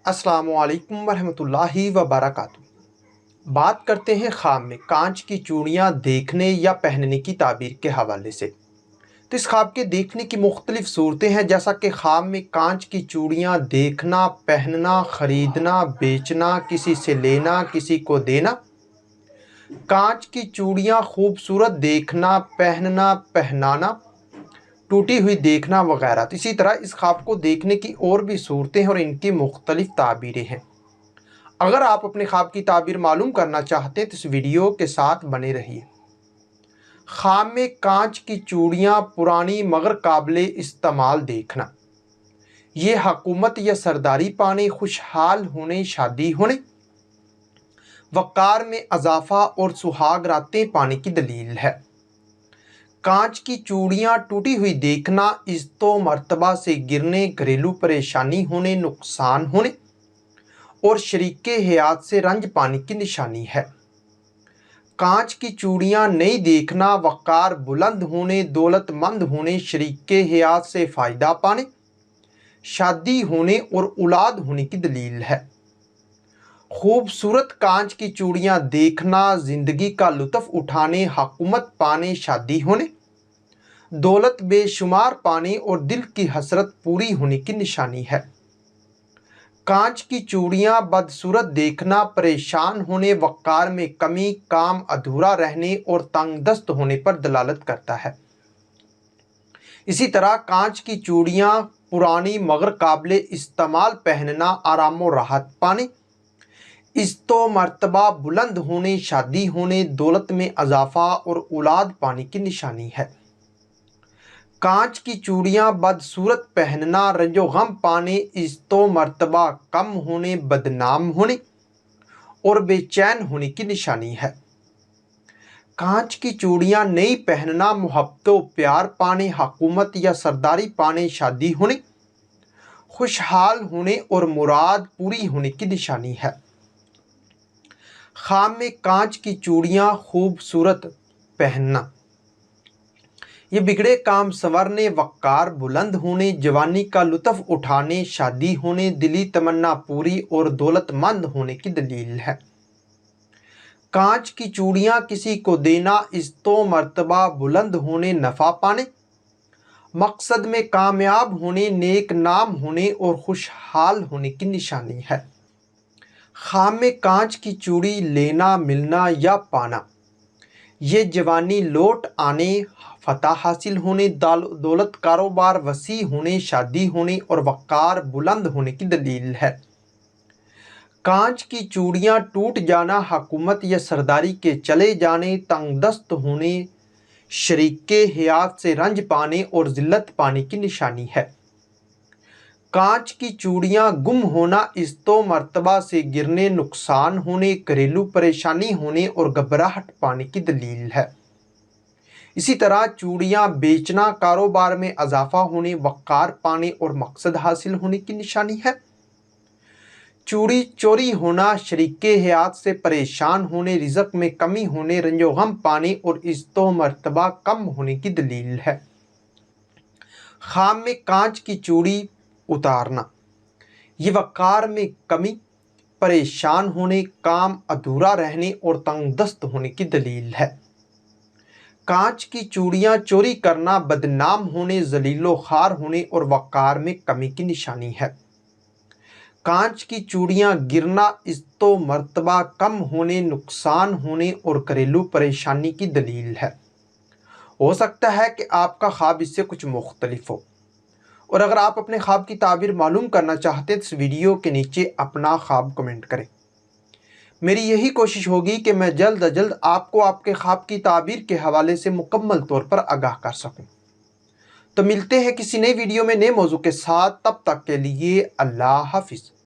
अस्सलाम वालेकुम वरहमतुल्लाह वबरकातुहू। बात करते हैं ख्वाब में कांच की चूड़ियाँ देखने या पहनने की ताबीर के हवाले से। तो इस ख्वाब के देखने की मुख्तलिफ सूरतें हैं, जैसा कि ख्वाब में कांच की चूड़ियाँ देखना, पहनना, ख़रीदना, बेचना, किसी से लेना, किसी को देना। कांच की चूड़ियाँ खूबसूरत देखना, पहनना, पहनाना, टूटी हुई देखना वगैरह। तो इसी तरह इस ख्वाब को देखने की और भी सूरतें हैं और इनकी मुख्तलिफ ताबीरें हैं। अगर आप अपने ख्वाब की ताबीर मालूम करना चाहते हैं तो इस वीडियो के साथ बने रहिए। ख्वाब में कांच की चूड़ियाँ पुरानी मगर काबिले इस्तेमाल देखना। ये हुकूमत या सरदारी पाने, खुशहाल होने, शादी होने, वक़ार में इजाफा और सुहाग रातें पाने की दलील है। कांच की चूड़ियाँ टूटी हुई देखना इज़्ज़तो मर्तबा से गिरने, घरेलू परेशानी होने, नुकसान होने और शरीके हयात से रंज पाने की निशानी है। कांच की चूड़ियाँ नई देखना वक़ार बुलंद होने, दौलतमंद होने, शरीके हयात से फ़ायदा पाने, शादी होने और औलाद होने की दलील है। खूबसूरत कांच की चूड़ियाँ देखना ज़िंदगी का लुत्फ़ उठाने, हुकूमत पाने, शादी होने, दौलत बेशुमार पाने और दिल की हसरत पूरी होने की निशानी है। कांच की चूड़ियाँ बदसूरत देखना परेशान होने, वक़ार में कमी, काम अधूरा रहने और तंगदस्त होने पर दलालत करता है। इसी तरह कांच की चूड़ियाँ पुरानी मगर काबिले इस्तेमाल पहनना आराम व राहत पाने, इज़्ज़तो मर्तबा बुलंद होने, शादी होने, दौलत में इजाफा और औलाद पाने की निशानी है। कांच की चूड़ियाँ बदसूरत पहनना रंजो गम पाने, इज़्ज़तो मर्तबा कम होने, बदनाम होने और बेचैन होने की निशानी है। कांच की चूड़ियाँ नई पहनना मोहब्बत प्यार पाने, हुकूमत या सरदारी पाने, शादी होने, खुशहाल होने और मुराद पूरी होने की निशानी है। ख्वाब में कांच की चूड़ियाँ खूबसूरत पहनना ये बिगड़े काम संवरने, वक़ार बुलंद होने, जवानी का लुत्फ़ उठाने, शादी होने, दिली तमन्ना पूरी और दौलतमंद होने की दलील है। कांच की चूड़ियाँ किसी को देना इज़्ज़तो मर्तबा बुलंद होने, नफ़ा पाने, मकसद में कामयाब होने, नेक नाम होने और खुशहाल होने की निशानी है। ख्वाब में कांच की चूड़ी लेना, मिलना या पाना ये जवानी लौट आने, फतह हासिल होने, दौलत कारोबार वसी होने, शादी होने और वक़ार बुलंद होने की दलील है। कांच की चूड़ियाँ टूट जाना हुकूमत या सरदारी के चले जाने, तंगदस्त होने, शरीके हयात से रंज पाने और ज़िल्लत पाने की निशानी है। कांच की चूड़ियाँ गुम होना इज़्ज़तो मर्तबा से गिरने, नुकसान होने, घरेलू परेशानी होने और घबराहट पाने की दलील है। इसी तरह चूड़ियाँ बेचना कारोबार में इजाफा होने, वक़ार पाने और मकसद हासिल होने की निशानी है। चूड़ी चोरी होना शरीके हयात से परेशान होने, रिज़्क़ में कमी होने, रंजो गम पाने और इज़्ज़तो मर्तबा कम होने की दलील है। ख्वाब में कांच की चूड़ी उतारना ये वक़ार में कमी, परेशान होने, काम अधूरा रहने और तंगदस्त होने की दलील है। कांच की चूड़ियाँ चोरी करना बदनाम होने, ज़लीलो ख़ार होने और वक़ार में कमी की निशानी है। कांच की चूड़ियाँ गिरना इज़्ज़तो मर्तबा कम होने, नुकसान होने और घरेलू परेशानी की दलील है। हो सकता है कि आपका ख्वाब इससे कुछ मुख्तलिफ हो, और अगर आप अपने ख्वाब की ताबीर मालूम करना चाहते हैं तो इस वीडियो के नीचे अपना ख्वाब कमेंट करें। मेरी यही कोशिश होगी कि मैं जल्द अज जल्द आपको आपके ख्वाब की ताबीर के हवाले से मुकम्मल तौर पर आगाह कर सकूं। तो मिलते हैं किसी नई वीडियो में नए मौजू के साथ, तब तक के लिए अल्लाह हाफिज़।